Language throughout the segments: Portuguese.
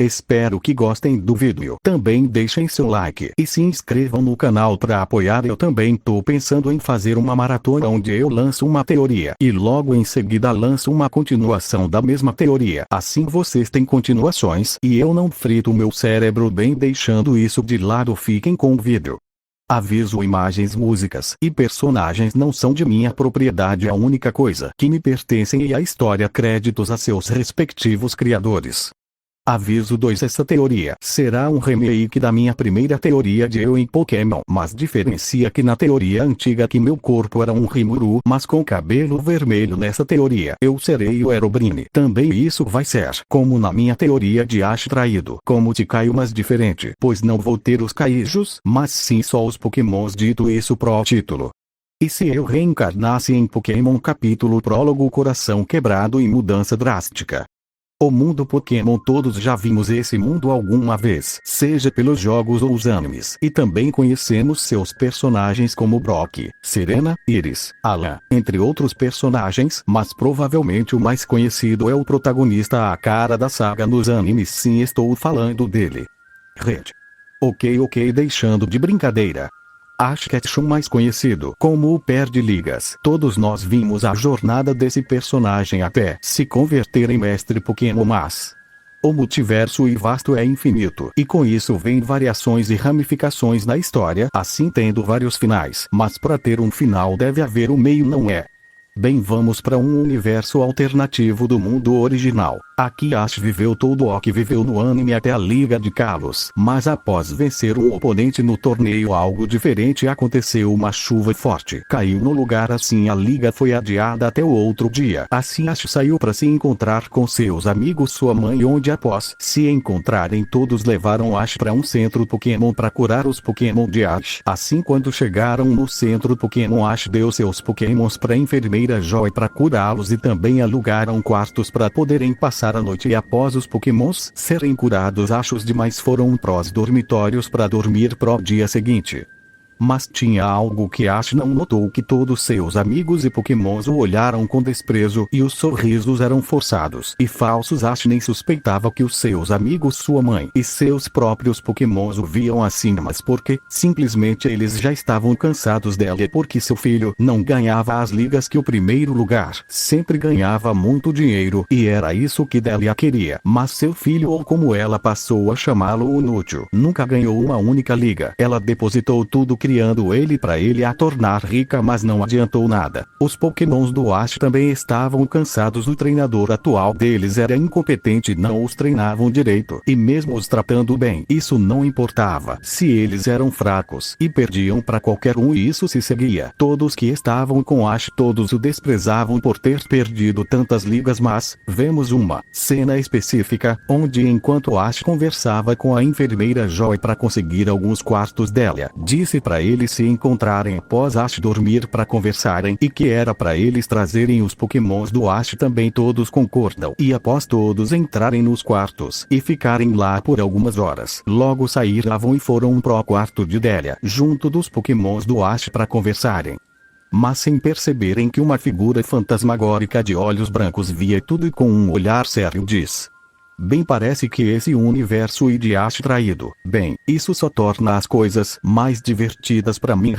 Espero que gostem do vídeo. Também deixem seu like e se inscrevam no canal para apoiar. Eu também tô pensando em fazer uma maratona onde eu lanço uma teoria e logo em seguida lanço uma continuação da mesma teoria. Assim vocês têm continuações e eu não frito meu cérebro. Bem, deixando isso de lado, fiquem com o vídeo. Aviso: imagens, músicas e personagens não são de minha propriedade. A única coisa que me pertencem é a história. Créditos a seus respectivos criadores. Aviso 2: essa teoria será um remake da minha primeira teoria de eu em Pokémon, mas diferencia que na teoria antiga que meu corpo era um Rimuru, mas com cabelo vermelho. Nessa teoria eu serei o Herobrine. Também isso vai ser como na minha teoria de Ash traído, como Tikaio, mas diferente, pois não vou ter os Kaijus, mas sim só os Pokémons. Dito isso, pro título. E se eu reencarnasse em Pokémon? Capítulo Prólogo: Coração quebrado e mudança drástica. O mundo Pokémon, todos já vimos esse mundo alguma vez, seja pelos jogos ou os animes, e também conhecemos seus personagens como Brock, Serena, Iris, Alan, entre outros personagens, mas provavelmente o mais conhecido é o protagonista, a cara da saga nos animes. Sim, estou falando dele. Red. Ok, deixando de brincadeira. Ash Ketchum, mais conhecido como o Perde-Ligas. Todos nós vimos a jornada desse personagem até se converter em mestre Pokémon, mas o multiverso e vasto é infinito, e com isso vem variações e ramificações na história, assim tendo vários finais. Mas para ter um final deve haver um meio, não é? Bem, vamos para um universo alternativo do mundo original. Aqui Ash viveu todo o que viveu no anime até a Liga de Kalos, mas após vencer um oponente no torneio, algo diferente aconteceu. Uma chuva forte caiu no lugar, assim a liga foi adiada até o outro dia. Assim Ash saiu para se encontrar com seus amigos, sua mãe, onde após se encontrarem todos levaram Ash para um centro Pokémon para curar os Pokémon de Ash. Assim, quando chegaram no centro Pokémon, Ash deu seus Pokémons para a enfermeira Joy para curá-los e também alugaram quartos para poderem passar a noite. E após os Pokémons serem curados, Ash os demais foram pros dormitórios para dormir pro dia seguinte. Mas tinha algo que Ash não notou, que todos seus amigos e Pokémons o olharam com desprezo e os sorrisos eram forçados e falsos. Ash nem suspeitava que os seus amigos, sua mãe e seus próprios Pokémons o viam assim, mas porque simplesmente eles já estavam cansados dela, e porque seu filho não ganhava as ligas, que o primeiro lugar sempre ganhava muito dinheiro e era isso que Delia queria. Mas seu filho, ou como ela passou a chamá-lo, inútil, nunca ganhou uma única liga. Ela depositou tudo criando ele para ele a tornar rica, mas não adiantou nada. Os Pokémons do Ash também estavam cansados. O treinador atual deles era incompetente, não os treinavam direito, e mesmo os tratando bem, isso não importava. Se eles eram fracos e perdiam para qualquer um, e isso se seguia. Todos que estavam com Ash, todos o desprezavam por ter perdido tantas ligas. Mas vemos uma cena específica onde, enquanto Ash conversava com a enfermeira Joy para conseguir alguns quartos dela, disse para eles se encontrarem após Ash dormir para conversarem, e que era para eles trazerem os Pokémons do Ash também. Todos concordam, e após todos entrarem nos quartos e ficarem lá por algumas horas, logo saíram e foram pro quarto de Delia junto dos Pokémons do Ash para conversarem. Mas sem perceberem que uma figura fantasmagórica de olhos brancos via tudo e com um olhar sério diz: bem, parece que esse universo e de Ash traído. Bem, isso só torna as coisas mais divertidas pra mim,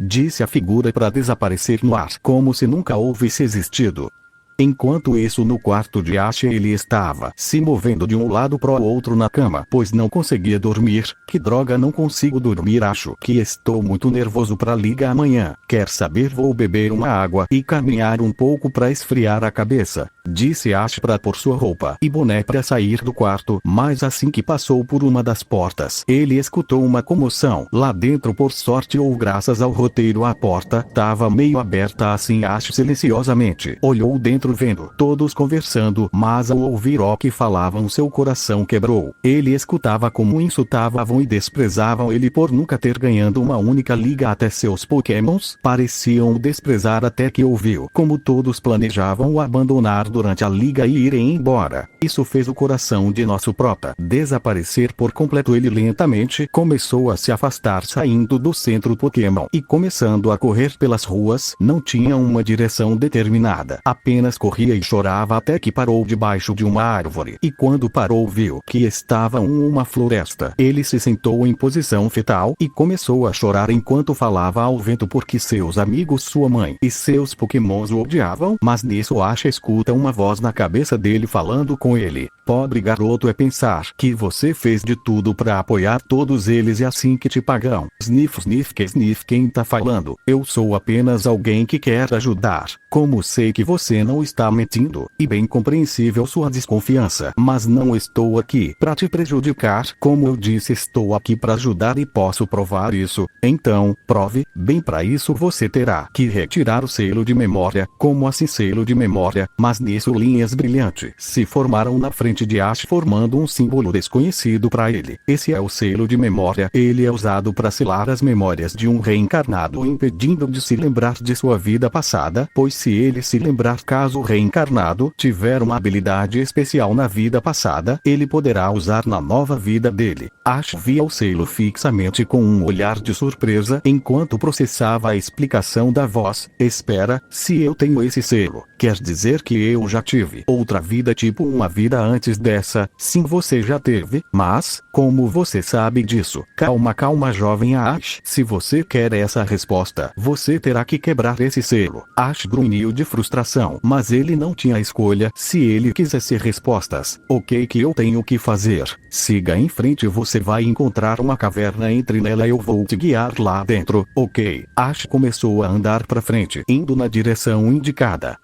disse a figura para desaparecer no ar, como se nunca houvesse existido. Enquanto isso, no quarto de Ash, ele estava se movendo de um lado pro outro na cama, pois não conseguia dormir. Que droga, não consigo dormir, acho que estou muito nervoso pra liga amanhã. Quer saber, vou beber uma água e caminhar um pouco pra esfriar a cabeça, disse Ash para pôr sua roupa e boné para sair do quarto. Mas assim que passou por uma das portas, ele escutou uma comoção lá dentro. Por sorte ou graças ao roteiro, a porta tava meio aberta. Assim Ash silenciosamente olhou dentro, vendo todos conversando, mas ao ouvir o que falavam, seu coração quebrou. Ele escutava como insultavam e desprezavam ele por nunca ter ganhado uma única liga. Até seus Pokémons pareciam o desprezar, até que ouviu como todos planejavam o abandonar durante a liga e irem embora. Isso fez o coração de nosso prota desaparecer por completo. Ele lentamente começou a se afastar, saindo do centro Pokémon e começando a correr pelas ruas. Não tinha uma direção determinada, apenas corria e chorava até que parou debaixo de uma árvore. E quando parou, viu que estava uma floresta. Ele se sentou em posição fetal e começou a chorar enquanto falava ao vento, porque seus amigos, sua mãe e seus Pokémons o odiavam. Mas nisso Ash escuta uma voz na cabeça dele falando com ele: pobre garoto, é pensar que você fez de tudo para apoiar todos eles e assim que te pagam. Sniff, sniff, que sniff, quem tá falando? Eu sou apenas alguém que quer ajudar. Como sei que você não está mentindo, e bem compreensível sua desconfiança, mas não estou aqui para te prejudicar. Como eu disse, estou aqui para ajudar e posso provar isso. Então, prove. Bem, para isso você terá que retirar o selo de memória. Como assim selo de memória? Mas nisso linhas brilhantes se formaram na frente de Ash, formando um símbolo desconhecido para ele. Esse é o selo de memória. Ele é usado para selar as memórias de um reencarnado, impedindo de se lembrar de sua vida passada, pois se ele se lembrar caso o reencarnado tiver uma habilidade especial na vida passada, ele poderá usar na nova vida dele. Ash via o selo fixamente com um olhar de surpresa enquanto processava a explicação da voz. Espera, se eu tenho esse selo, quer dizer que eu já tive outra vida, tipo uma vida antes dessa? Sim, você já teve, mas como você sabe disso? Calma, jovem Ash. Se você quer essa resposta, você terá que quebrar esse selo. Ash grunhiu de frustração, mas ele não tinha escolha. Se ele quisesse respostas, ok, que eu tenho que fazer? Siga em frente, você vai encontrar uma caverna, entre nela, eu vou te guiar lá dentro, ok? Ash começou a andar para frente, indo na direção indicada.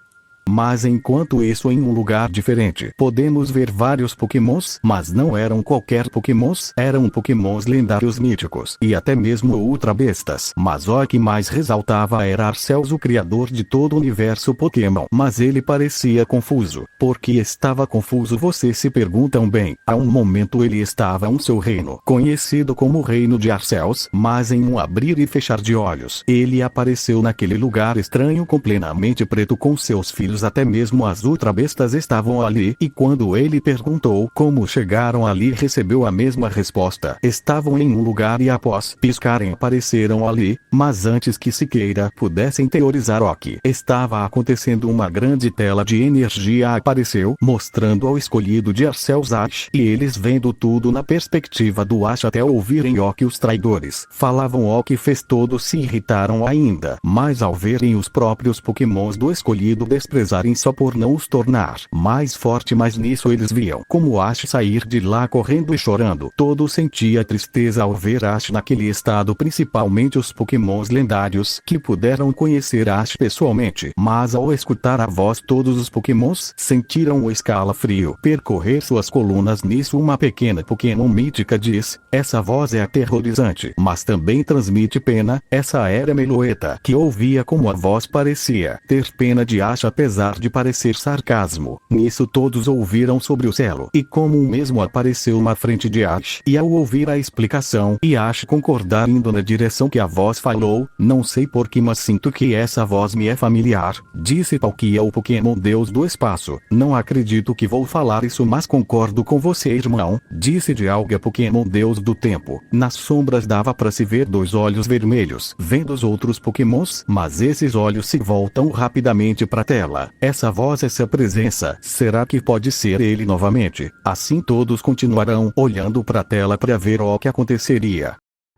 Mas enquanto isso, em um lugar diferente, podemos ver vários Pokémons, mas não eram qualquer Pokémons, eram Pokémons lendários míticos, e até mesmo ultra bestas. Mas o que mais ressaltava era Arceus, o criador de todo o universo Pokémon. Mas ele parecia confuso. Por que estava confuso, vocês se perguntam bem? A um momento ele estava em seu reino, conhecido como o Reino de Arceus, mas em um abrir e fechar de olhos, ele apareceu naquele lugar estranho, completamente preto, com seus filhos. Até mesmo as ultrabestas estavam ali, e quando ele perguntou como chegaram ali, recebeu a mesma resposta. Estavam em um lugar e após piscarem apareceram ali, mas antes que sequer pudessem teorizar o que estava acontecendo, uma grande tela de energia apareceu, mostrando ao escolhido de Arceus Ash, e eles, vendo tudo na perspectiva do Ash até ouvirem o que os traidores falavam, o que fez todos se irritaram ainda mais ao verem os próprios Pokémons do escolhido desprezarem só por não os tornar mais forte. Mas nisso eles viam como Ash sair de lá correndo e chorando. Todos sentia tristeza ao ver Ash naquele estado, principalmente os Pokémons lendários que puderam conhecer Ash pessoalmente. Mas ao escutar a voz, todos os Pokémons sentiram o escalafrio percorrer suas colunas. Nisso uma pequena Pokémon mítica diz: essa voz é aterrorizante, mas também transmite pena. Essa era Meloetta, que ouvia como a voz parecia ter pena de Ash, apesar de parecer sarcasmo. Nisso todos ouviram sobre o selo, e como o mesmo apareceu na frente de Ash, e ao ouvir a explicação e Ash concordar indo na direção que a voz falou, não sei porquê, mas sinto que essa voz me é familiar, disse Palkia, o Pokémon Deus do Espaço. Não acredito que vou falar isso, mas concordo com você, irmão, disse Dialga, Pokémon Deus do Tempo. Nas sombras dava para se ver dois olhos vermelhos vendo os outros Pokémons, mas esses olhos se voltam rapidamente para a tela. Essa voz, essa presença, será que pode ser ele novamente? Assim todos continuarão olhando para a tela para ver o que aconteceria.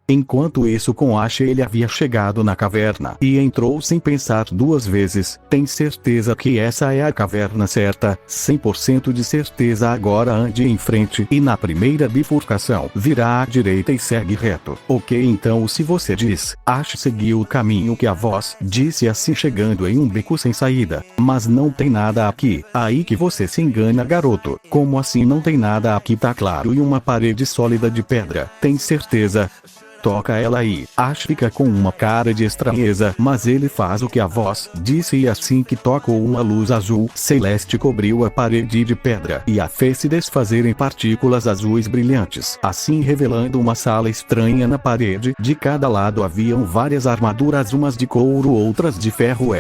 Enquanto isso, com Ash, ele havia chegado na caverna e entrou sem pensar duas vezes. Tem certeza que essa é a caverna certa? 100% de certeza. Agora ande em frente e na primeira bifurcação virá à direita e segue reto. Ok, então se você diz. Ash seguiu o caminho que a voz disse, assim chegando em um beco sem saída. Mas não tem nada aqui. Aí que você se engana, garoto. Como assim não tem nada aqui? Tá claro, e uma parede sólida de pedra. Tem certeza? Toca ela aí. Ash fica com uma cara de estranheza, mas ele faz o que a voz disse, e assim que tocou, uma luz azul celeste cobriu a parede de pedra e a fez se desfazer em partículas azuis brilhantes, assim revelando uma sala estranha na parede. De cada lado haviam várias armaduras, umas de couro, outras de ferro.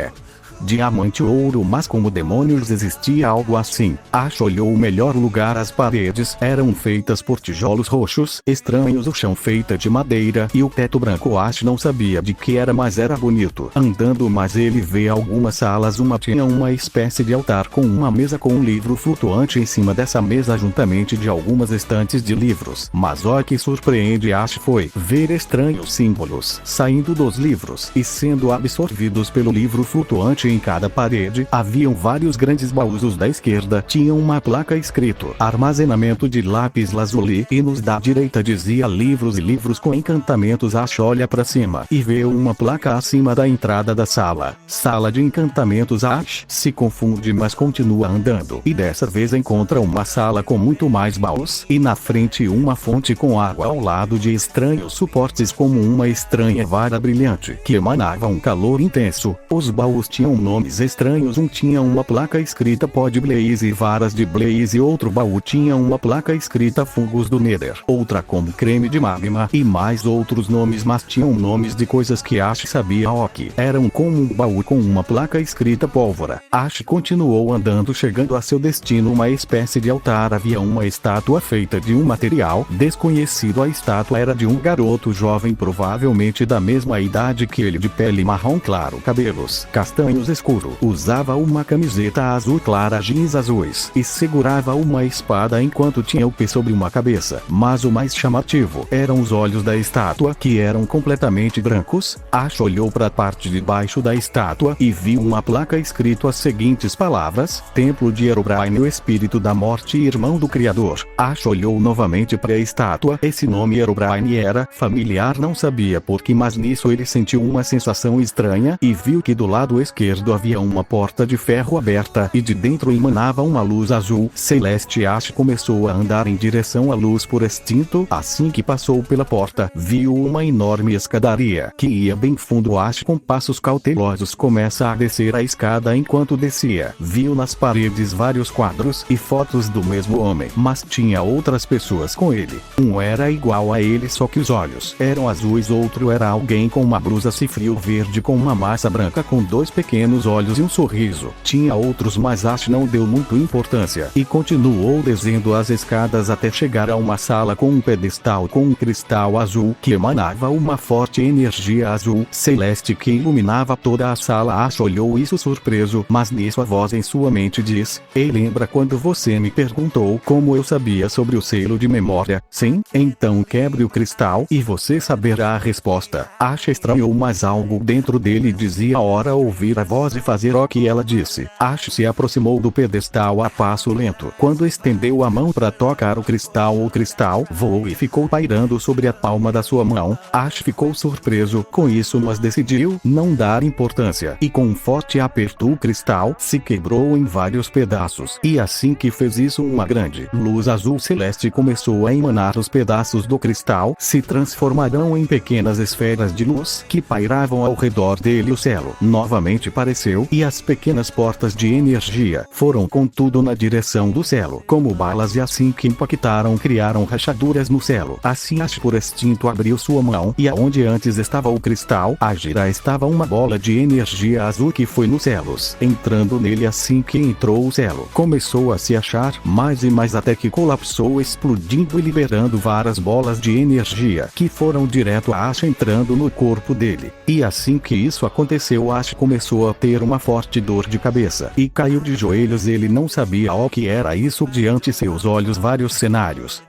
diamante ou ouro, mas como demônios existia algo assim? Ash olhou o melhor lugar. As paredes eram feitas por tijolos roxos estranhos, o chão feita de madeira e o teto branco. Ash não sabia de que era, mas era bonito. Andando mais ele vê algumas salas. Uma tinha uma espécie de altar com uma mesa com um livro flutuante em cima dessa mesa, juntamente de algumas estantes de livros. Mas o que surpreende Ash foi ver estranhos símbolos saindo dos livros e sendo absorvidos pelo livro flutuante. Em cada parede haviam vários grandes baús. Os da esquerda tinham uma placa escrito armazenamento de lápis lazuli e nos da direita dizia livros e livros com encantamentos. Ash olha para cima e vê uma placa acima da entrada da sala de encantamentos. Ash se confunde, mas continua andando e dessa vez encontra uma sala com muito mais baús e na frente uma fonte com água ao lado de estranhos suportes como uma estranha vara brilhante que emanava um calor intenso. Os baús tinham nomes estranhos. Um tinha uma placa escrita Pod Blaze e varas de Blaze, outro baú tinha uma placa escrita fungos do Nether, outra como creme de magma e mais outros nomes, mas tinham nomes de coisas que Ash sabia o que eram, como um baú com uma placa escrita pólvora. Ash continuou andando, chegando a seu destino, uma espécie de altar. Havia uma estátua feita de um material desconhecido. A estátua era de um garoto jovem, provavelmente da mesma idade que ele, de pele marrom claro, cabelos castanhos escuro, usava uma camiseta azul clara, jeans azuis e segurava uma espada enquanto tinha o pé sobre uma cabeça. Mas o mais chamativo eram os olhos da estátua, que eram completamente brancos. Ash olhou para a parte de baixo da estátua e viu uma placa escrito as seguintes palavras: Templo de Herobrine, o espírito da morte e irmão do Criador. Ash olhou novamente para a estátua. Esse nome Herobrine era familiar, não sabia por que, mas nisso ele sentiu uma sensação estranha e viu que do lado esquerdo havia uma porta de ferro aberta e de dentro emanava uma luz azul celeste. Ash começou a andar em direção à luz por instinto. Assim que passou pela porta, viu uma enorme escadaria que ia bem fundo. Ash, com passos cautelosos, começa a descer a escada. Enquanto descia, viu nas paredes vários quadros e fotos do mesmo homem, mas tinha outras pessoas com ele. Um era igual a ele, só que os olhos eram azuis. Outro era alguém com uma blusa cifril verde com uma massa branca com dois pequenos olhos e um sorriso. Tinha outros, mas Ash não deu muita importância e continuou descendo as escadas até chegar a uma sala com um pedestal com um cristal azul que emanava uma forte energia azul celeste que iluminava toda a sala. Ash olhou isso surpreso, mas nisso a voz em sua mente diz: Ei, lembra quando você me perguntou como eu sabia sobre o selo de memória? Sim? Então quebre o cristal e você saberá a resposta. Ash estranhou, mas algo dentro dele dizia: ora ouvir a voz e fazer o que ela disse. Ash se aproximou do pedestal a passo lento. Quando estendeu a mão para tocar o cristal voou e ficou pairando sobre a palma da sua mão. Ash ficou surpreso com isso, mas decidiu não dar importância e com um forte aperto o cristal se quebrou em vários pedaços. E assim que fez isso, uma grande luz azul celeste começou a emanar. Os pedaços do cristal se transformaram em pequenas esferas de luz que pairavam ao redor dele. O selo novamente apareceu e as pequenas portas de energia foram contudo na direção do selo como balas, e assim que impactaram criaram rachaduras no selo. Assim Ash por instinto abriu sua mão e aonde antes estava o cristal a girar estava uma bola de energia azul que foi nos selos, entrando nele. Assim que entrou, o selo começou a se achar mais e mais até que colapsou, explodindo e liberando várias bolas de energia que foram direto a Ash, entrando no corpo dele. E assim que isso aconteceu, Ash começou a ter uma forte dor de cabeça e caiu de joelhos. Ele não sabia o que era isso. Diante seus olhos vários cenários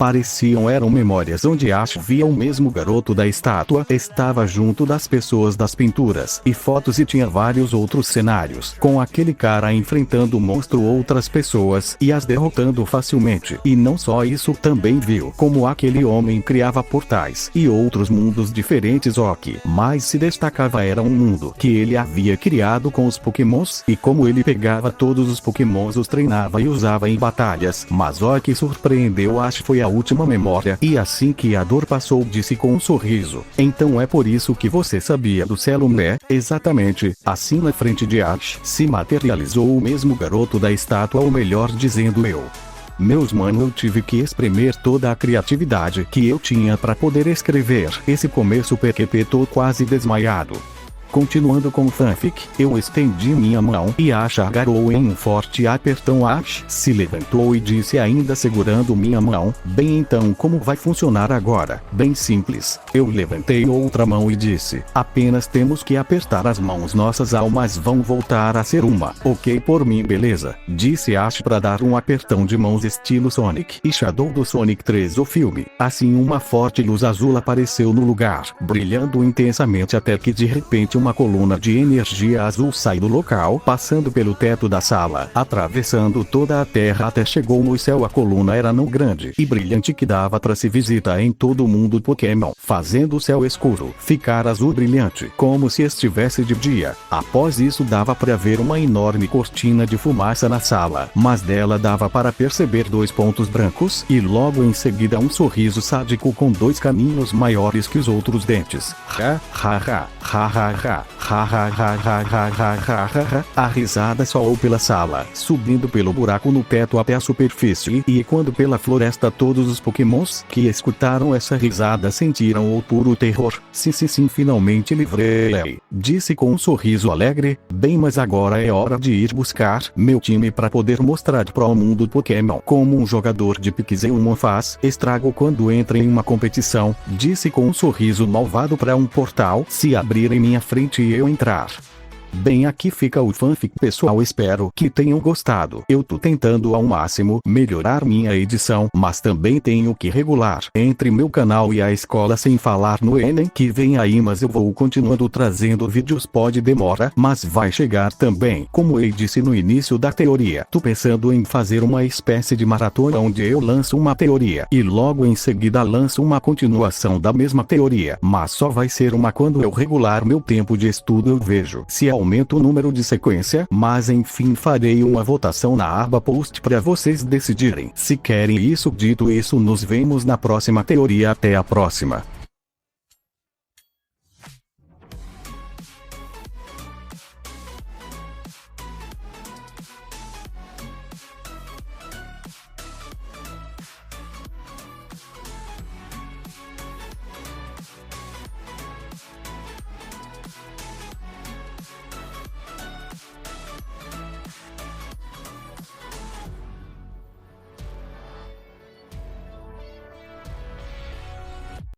eram memórias onde Ash via o mesmo garoto da estátua, estava junto das pessoas das pinturas e fotos, e tinha vários outros cenários com aquele cara enfrentando o monstro, outras pessoas e as derrotando facilmente. E não só isso, também viu como aquele homem criava portais e outros mundos diferentes. O que mais se destacava era um mundo que ele havia criado com os pokémons e como ele pegava todos os pokémons, os treinava e usava em batalhas. Mas o que surpreendeu Ash foi a última memória, e assim que a dor passou, disse com um sorriso: então é por isso que você sabia do selo, né? Exatamente. Assim na frente de Ash se materializou o mesmo garoto da estátua, ou melhor dizendo, meus mano, eu tive que espremer toda a criatividade que eu tinha para poder escrever esse começo PQP. Tô quase desmaiado. Continuando com o fanfic, eu estendi minha mão e Ash agarrou em um forte apertão. Ash se levantou e disse, ainda segurando minha mão, bem, então como vai funcionar agora? Bem simples. Eu levantei outra mão e disse, apenas temos que apertar as mãos, nossas almas vão voltar a ser uma. Ok, por mim, beleza, disse Ash para dar um apertão de mãos estilo Sonic e Shadow do Sonic 3 o filme. Assim uma forte luz azul apareceu no lugar, brilhando intensamente até que de repente uma coluna de energia azul sai do local, passando pelo teto da sala, atravessando toda a terra até chegou no céu. A coluna era não grande e brilhante que dava para se visitar em todo o mundo Pokémon, fazendo o céu escuro ficar azul brilhante, como se estivesse de dia. Após isso dava para ver uma enorme cortina de fumaça na sala, mas dela dava para perceber 2 pontos brancos e logo em seguida um sorriso sádico com 2 caminhos maiores que os outros dentes. Ha ha ha ha ha ha ha ha ha ha ha ha ha. A risada soou pela sala, subindo pelo buraco no teto até a superfície e ecoando pela floresta. Todos os Pokémons que escutaram essa risada sentiram o puro terror. Sim, finalmente livrei, disse com um sorriso alegre. Bem, mas agora é hora de ir buscar meu time para poder mostrar para o mundo Pokémon como um jogador de Pokémon faz estrago quando entra em uma competição, disse com um sorriso malvado para um portal se abrir em minha frente e eu entrar. Bem, aqui fica o fanfic, pessoal, espero que tenham gostado. Eu tô tentando ao máximo melhorar minha edição, mas também tenho que regular entre meu canal e a escola, sem falar no Enem que vem aí, mas eu vou continuando trazendo vídeos. Pode demorar, mas vai chegar também. Como eu disse no início da teoria, tô pensando em fazer uma espécie de maratona onde eu lanço uma teoria e logo em seguida lanço uma continuação da mesma teoria, mas só vai ser uma quando eu regular meu tempo de estudo. Eu vejo se aumenta o número de sequência, mas enfim, farei uma votação na aba post para vocês decidirem se querem isso. Dito isso, nos vemos na próxima teoria. Até a próxima.